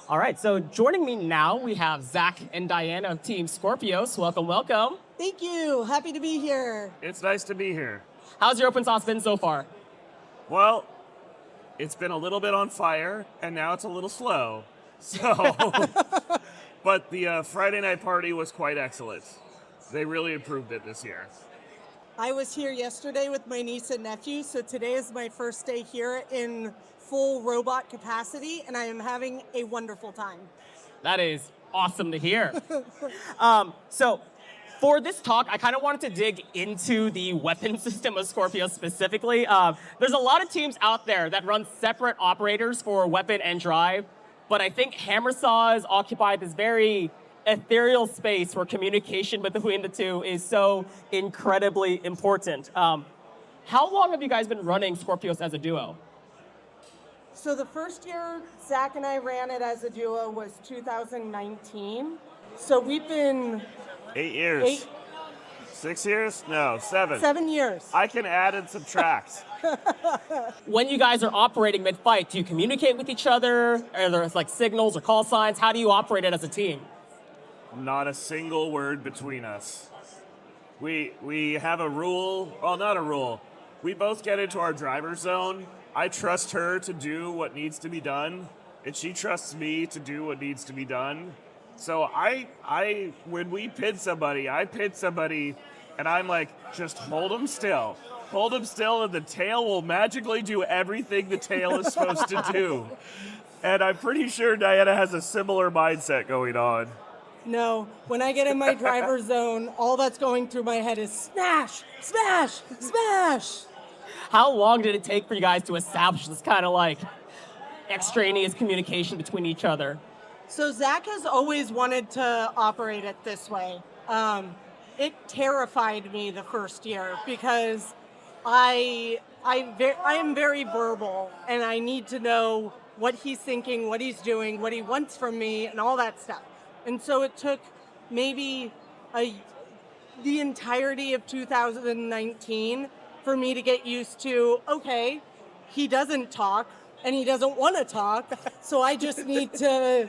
All right, so joining me now, we have Zach and Diana of Team Scorpios. Welcome, welcome. Thank you. Happy to be here. It's nice to be here. How's your open sauce been so far? Well, it's been a little bit on fire, and now it's a little slow. So, but the Friday night party was quite excellent. They really improved it this year. I was here yesterday with my niece and nephew, so today is my first day here in full robot capacity, and I am having a wonderful time. That is awesome to hear. So for this talk, I kind of wanted to dig into the weapon system of Scorpios specifically. There's a lot of teams out there that run separate operators for weapon and drive, but I think hammer saws occupy this very ethereal space where communication between the two is so incredibly important. How long have you guys been running Scorpios as a duo? So the first year Zach and I ran it as a duo was 2019. So we've been 8 years. 6 years? No, 7. 7 years. I can add and subtract. When you guys are operating mid-fight, do you communicate with each other? Are there like signals or call signs? How do you operate it as a team? Not a single word between us. We have a rule. Well, not a rule. We both get into our driver's zone. I trust her to do what needs to be done, and she trusts me to do what needs to be done. So I when we pin somebody, and I'm like, just hold them still. Hold them still, and the tail will magically do everything the tail is supposed to do. And I'm pretty sure Diana has a similar mindset going on. No, when I get in my driver's zone, all that's going through my head is smash, smash, smash. How long did it take for you guys to establish this kind of like extraneous communication between each other? So Zach has always wanted to operate it this way. It terrified me the first year because I am very verbal, and I need to know what he's thinking, what he's doing, what he wants from me, and all that stuff. And so it took maybe the entirety of 2019 for me to get used to, okay, he doesn't talk and he doesn't want to talk, so I just need to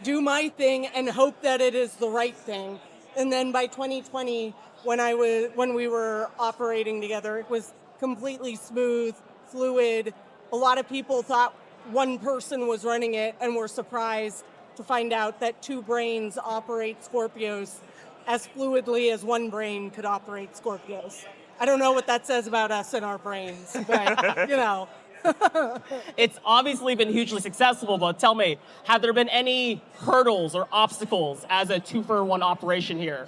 do my thing and hope that it is the right thing. And then by 2020, when we were operating together, it was completely smooth, fluid. A lot of people thought one person was running it and were surprised to find out that two brains operate Scorpios as fluidly as one brain could operate Scorpios. I don't know what that says about us and our brains, but, you know. It's obviously been hugely successful, but tell me, have there been any hurdles or obstacles as a 2-for-1 operation here?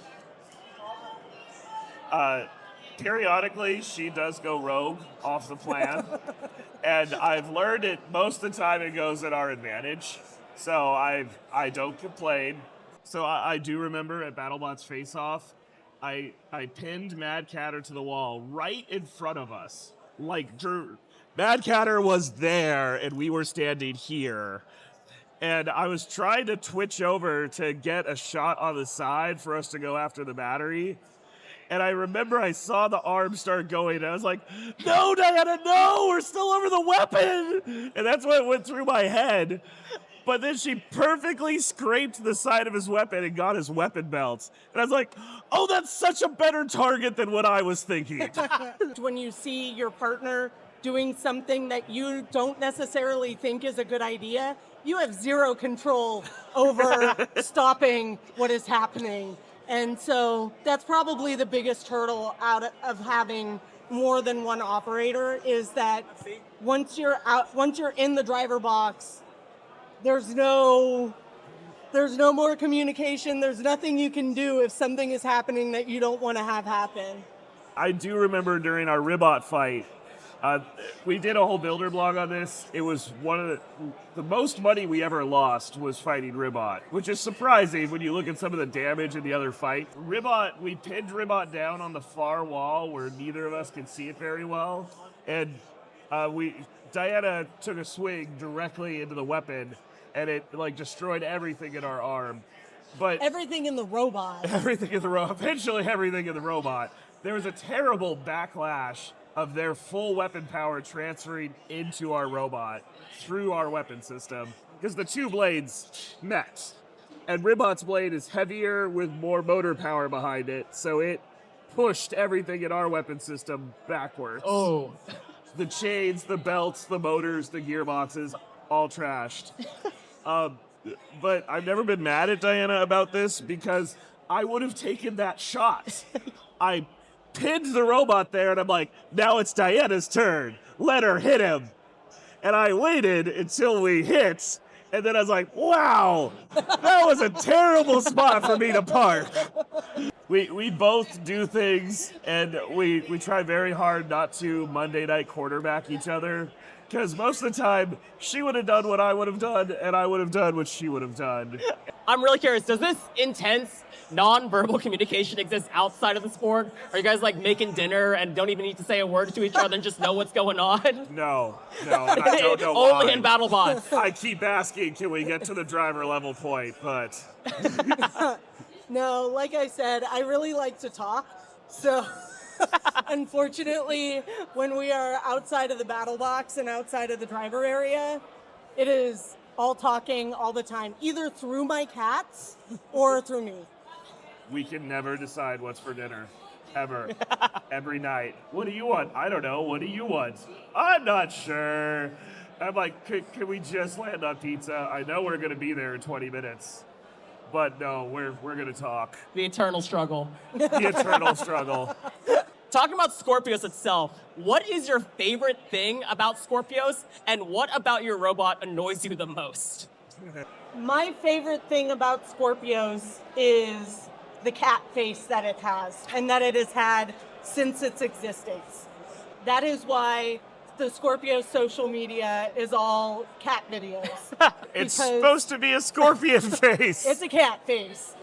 Periodically, she does go rogue off the plan, and I've learned it most of the time it goes at our advantage, so I don't complain. So I do remember at Battlebots Face-Off, I pinned Mad Catter to the wall right in front of us. Like, Mad Catter was there, and we were standing here. And I was trying to twitch over to get a shot on the side for us to go after the battery. And I remember I saw the arm start going, and I was like, no, Diana, no, we're still over the weapon. And that's what went through my head. But then she perfectly scraped the side of his weapon and got his weapon belt. And I was like, oh, that's such a better target than what I was thinking. When you see your partner doing something that you don't necessarily think is a good idea, you have zero control over stopping what is happening. And so that's probably the biggest hurdle out of having more than one operator, is that once you're in the driver box, there's no more communication. There's nothing you can do if something is happening that you don't want to have happen. I do remember during our Ribot fight, we did a whole builder blog on this. It was one of the most money we ever lost was fighting Ribot, which is surprising when you look at some of the damage in the other fight. Ribot, we pinned Ribot down on the far wall where neither of us could see it very well, and Diana took a swing directly into the weapon, and it like destroyed everything in our arm. But everything in the robot. Eventually everything in the robot. There was a terrible backlash of their full weapon power transferring into our robot through our weapon system. because the two blades met. And Ribot's blade is heavier with more motor power behind it, so it pushed everything in our weapon system backwards. Oh. The chains, the belts, the motors, the gearboxes, all trashed. But I've never been mad at Diana about this because I would have taken that shot. I pinned the robot there and I'm like, now it's Diana's turn. Let her hit him. And I waited until we hit. And then I was like, wow, that was a terrible spot for me to park. We both do things, and we try very hard not to Monday night quarterback each other, because most of the time, she would have done what I would have done, and I would have done what she would have done. I'm really curious, does this intense non-verbal communication exist outside of the sport? Are you guys like making dinner and don't even need to say a word to each other and just know what's going on? No, and I don't know why. Only in Battlebots. I keep asking, can we get to the driver level point, but... No, like I said, I really like to talk. So, unfortunately, when we are outside of the battle box and outside of the driver area, it is all talking all the time, either through my cats or through me. We can never decide what's for dinner. Ever. Every night. What do you want? I don't know. What do you want? I'm not sure. I'm like, can we just land on pizza? I know we're going to be there in 20 minutes. But no, we're going to talk. The eternal struggle. The eternal struggle. Talking about Scorpios itself, what is your favorite thing about Scorpios, and what about your robot annoys you the most? My favorite thing about Scorpios is the cat face that it has, and that it has had since its existence. That is why the Scorpio social media is all cat videos. It's supposed to be a scorpion face. It's a cat face.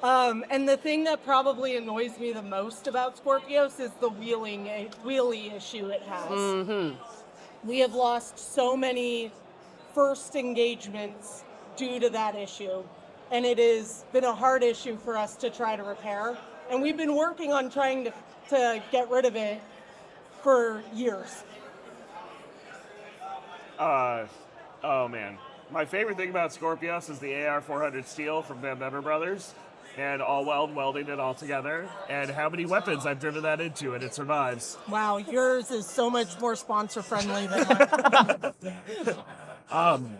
And the thing that probably annoys me the most about Scorpios is the wheelie issue it has. Mm-hmm. We have lost so many first engagements due to that issue, and it has been a hard issue for us to try to repair. And we've been working on trying to get rid of it for years. Oh man. My favorite thing about Scorpios is the AR-400 steel from Van Bever Brothers, and welding it all together, and how many weapons I've driven that into, and it survives. Wow, yours is so much more sponsor-friendly than mine.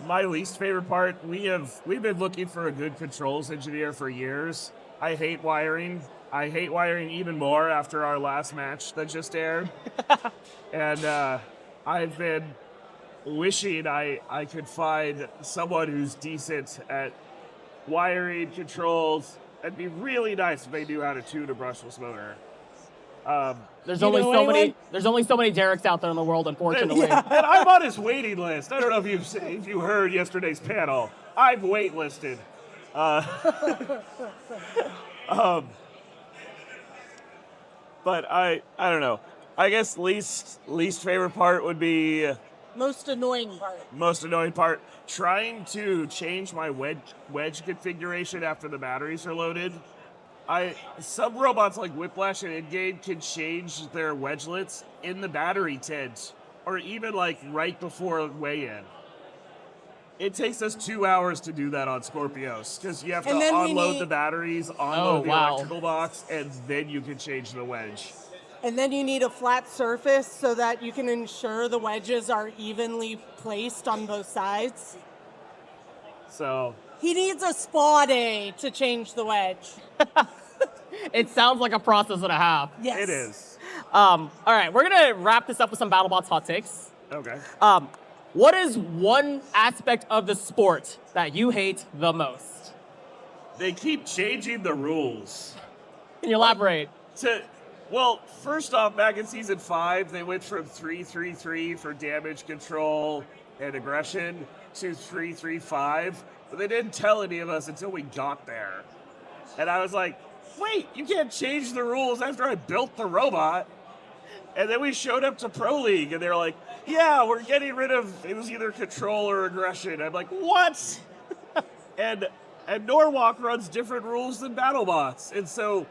My least favorite part, we've been looking for a good controls engineer for years. I hate wiring. I hate wiring even more after our last match that just aired. And I've been wishing I could find someone who's decent at wiring, controls. It'd be really nice if they knew how to tune a brushless motor. There's only so many Derek's out there in the world, unfortunately. And I'm on his waiting list. I don't know if you heard yesterday's panel. I've waitlisted. But I don't know. I guess least favorite part would be Most annoying part. Trying to change my wedge configuration after the batteries are loaded. Some robots like Whiplash and Ingame can change their wedgelets in the battery tent, or even like right before weigh-in. It takes us 2 hours to do that on Scorpios, because you have to unload the batteries, unload the electrical box, and then you can change the wedge. And then you need a flat surface so that you can ensure the wedges are evenly placed on both sides. So he needs a spa day to change the wedge. It sounds like a process and a half. Yes. it is. All right, we're gonna wrap this up with some BattleBots hot takes. Okay. What is one aspect of the sport that you hate the most? They keep changing the rules. Can you elaborate? Well, first off, back in Season 5, they went from 3-3-3 for damage control and aggression to 3-3-5, but they didn't tell any of us until we got there. And I was like, wait, you can't change the rules after I built the robot. And then we showed up to Pro League, and they were like, yeah, we're getting rid of, it was either control or aggression. I'm like, what? and Norwalk runs different rules than Battlebots. And so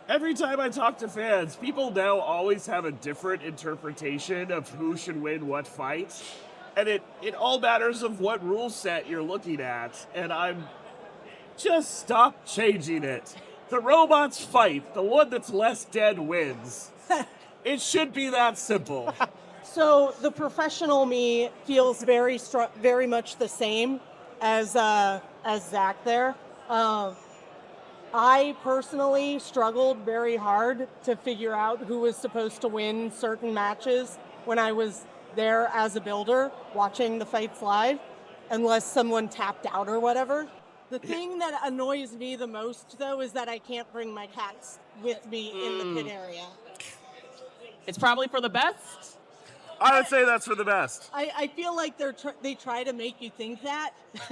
every time I talk to fans, people now always have a different interpretation of who should win what fight. And it all matters of what rule set you're looking at. And I'm just stop changing it. The robots fight. The one that's less dead wins. It should be that simple. So the professional me feels very much the same as Zach there. I personally struggled very hard to figure out who was supposed to win certain matches when I was there as a builder watching the fights live, unless someone tapped out or whatever. The thing that annoys me the most, though, is that I can't bring my cats with me in the pit area. It's probably for the best. I would say that's for the best. I feel like they try to make you think that,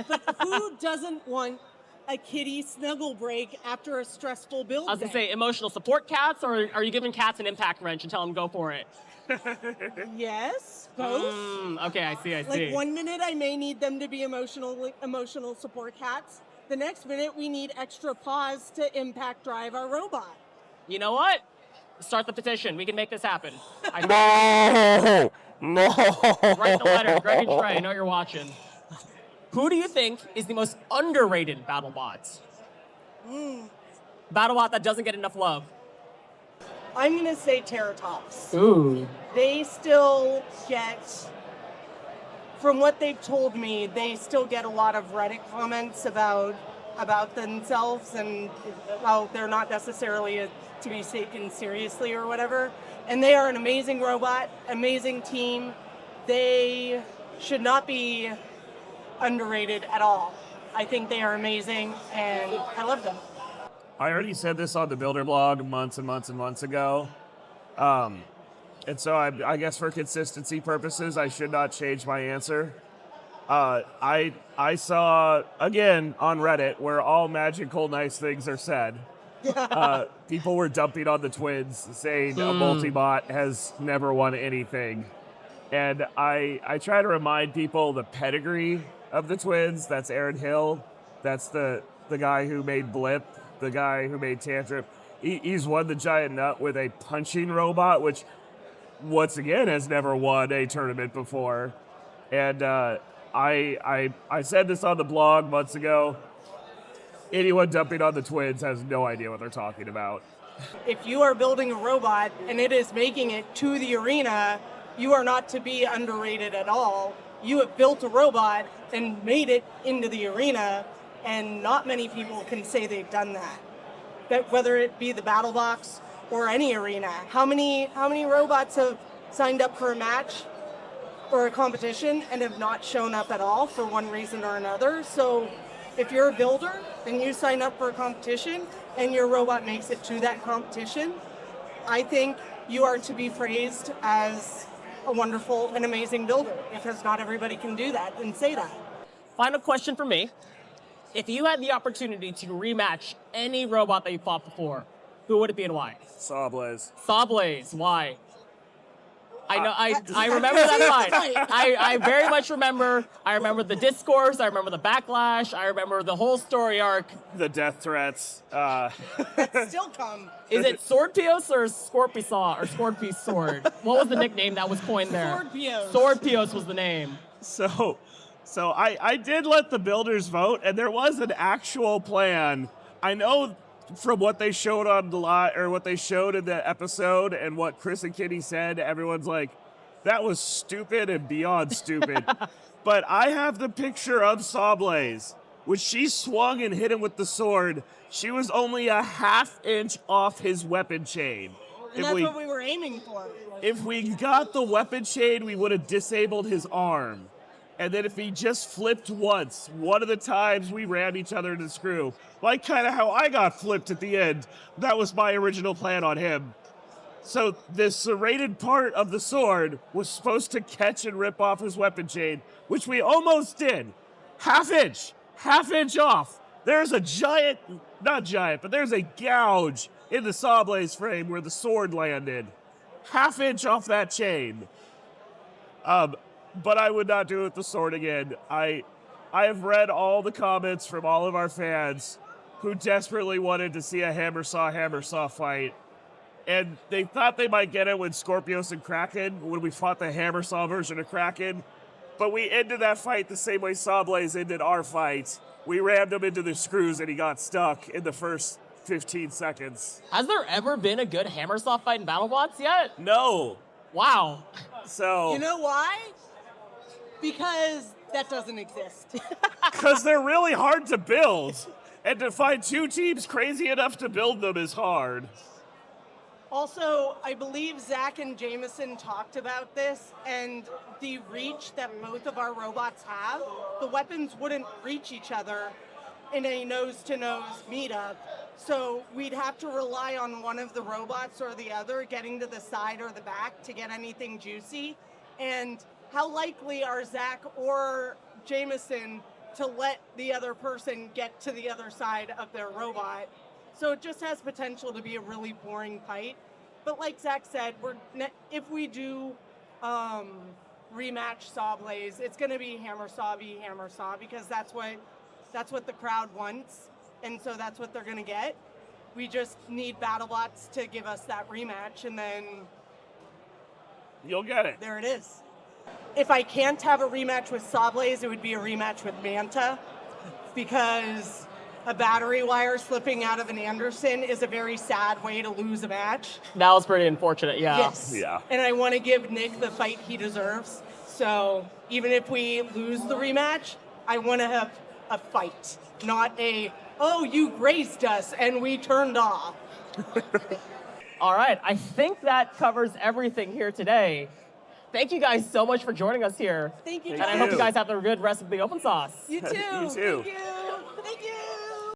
but who doesn't want a kitty snuggle break after a stressful build I was day? gonna say emotional support cats, or are you giving cats an impact wrench and tell them go for it? Yes, both. Okay, I see. Like 1 minute I may need them to be emotional support cats. The next minute we need extra paws to impact drive our robot. You know what? Start the petition. We can make this happen. No. Write the letter. Greg and Trey, I know you're watching. Who do you think is the most underrated Battlebot? Battlebot that doesn't get enough love. I'm going to say Terratops. Ooh. They still get, from what they've told me, they still get a lot of Reddit comments about themselves and how they're not necessarily to be taken seriously or whatever. And they are an amazing robot, amazing team. They should not be underrated at all. I think they are amazing, and I love them. I already said this on the Builder blog months and months and months ago. And so I guess for consistency purposes, I should not change my answer. I saw, again, on Reddit, where all magical nice things are said, people were dumping on the twins, saying a multi-bot has never won anything. And I try to remind people the pedigree of the twins. That's Aaron Hill. That's the guy who made Blip, the guy who made Tantrum. He's won the Giant Nut with a punching robot, which, once again, has never won a tournament before. And I said this on the blog months ago. Anyone dumping on the twins has no idea what they're talking about. If you are building a robot and it is making it to the arena, you are not to be underrated at all. You have built a robot and made it into the arena, and not many people can say they've done that. That whether it be the Battlebots or any arena. How many robots have signed up for a match or a competition and have not shown up at all for one reason or another? So if you're a builder and you sign up for a competition and your robot makes it to that competition, I think you are to be praised as a wonderful and amazing builder, because not everybody can do that and say that. Final question for me. If you had the opportunity to rematch any robot that you fought before, who would it be and why? Sawblaze. Sawblaze, why? I know. I remember that fight. I very much remember. I remember the discourse. I remember the backlash. I remember the whole story arc. The death threats. Still come. Is it Skorpios or Scorpisaw or Scorpius Sword? What was the nickname that was coined there? Skorpios. Skorpios was the name. So I did let the builders vote, and there was an actual plan. I know from what they showed on the or what they showed in the episode and what Chris and Kitty said, everyone's like, that was stupid and beyond stupid. But I have the picture of Sawblaze. When she swung and hit him with the sword, she was only a ½ inch off his weapon chain. And that's what we were aiming for. If we got the weapon chain, we would have disabled his arm. And then if he just flipped once, one of the times we ran each other into the screw, like kind of how I got flipped at the end, that was my original plan on him. So this serrated part of the sword was supposed to catch and rip off his weapon chain, which we almost did. ½ inch off. There's a giant, not giant, but there's a gouge in the Sawblaze frame where the sword landed. ½ inch off that chain. But I would not do it with the sword again. I have read all the comments from all of our fans who desperately wanted to see a hammer saw fight. And they thought they might get it with Skorpios and Kraken when we fought the hammer saw version of Kraken. But we ended that fight the same way Sawblaze ended our fight. We rammed him into the screws and he got stuck in the first 15 seconds. Has there ever been a good hammer saw fight in Battlebots yet? No. Wow. So. You know why? Because that doesn't exist. Because they're really hard to build. And to find two teams crazy enough to build them is hard. Also, I believe Zach and Jameson talked about this, and the reach that both of our robots have, the weapons wouldn't reach each other in a nose-to-nose meetup. So we'd have to rely on one of the robots or the other getting to the side or the back to get anything juicy. And how likely are Zach or Jameson to let the other person get to the other side of their robot? So it just has potential to be a really boring fight. But like Zach said, if we do rematch Sawblaze, it's going to be hammer saw v hammer saw, because that's what the crowd wants, and so that's what they're going to get. We just need Battlebots to give us that rematch, and then you'll get it. There it is. If I can't have a rematch with Sawblaze, it would be a rematch with Manta, because a battery wire slipping out of an Anderson is a very sad way to lose a match. That was pretty unfortunate, yeah. Yes. Yeah. And I want to give Nick the fight he deserves. So even if we lose the rematch, I want to have a fight, not a, oh, you grazed us and we turned off. All right, I think that covers everything here today. Thank you guys so much for joining us here. Thank you. And I hope you guys have a good rest of the open sauce. You too. You too. Thank you.